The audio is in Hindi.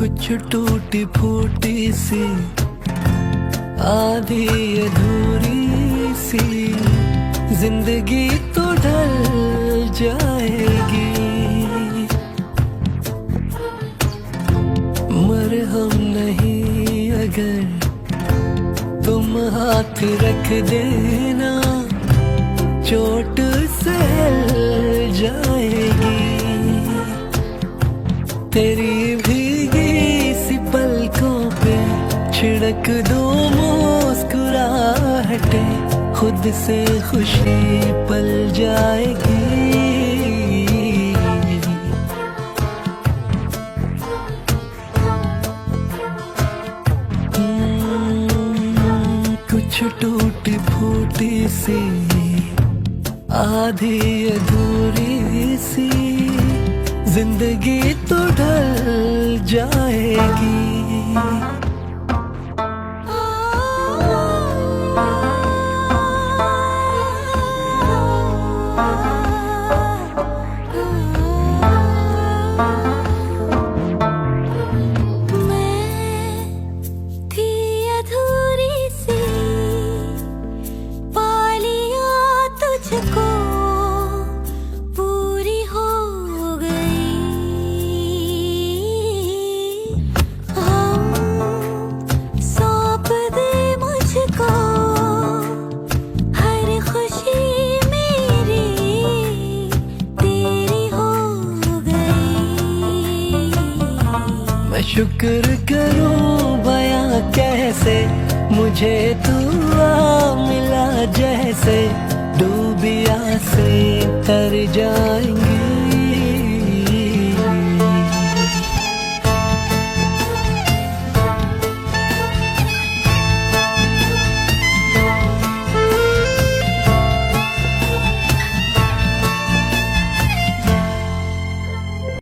कुछ टूटी फूटी सी आधी अधूरी सी जिंदगी तो ढल जाएगी। मरहम नहीं अगर तुम हाथ रख देना चोट सहल जाएगी। तेरी भीगी सी पलकों पे छिड़क दो मुस्कुराहटे खुद से खुशी पल जाएगी। कुछ टूटी फूटी सी आधी अधूरी सी जिंदगी तो ढल जाएगी। शुक्र करूं बयां कैसे मुझे तू मिला जैसे डूबिया से तर जाए।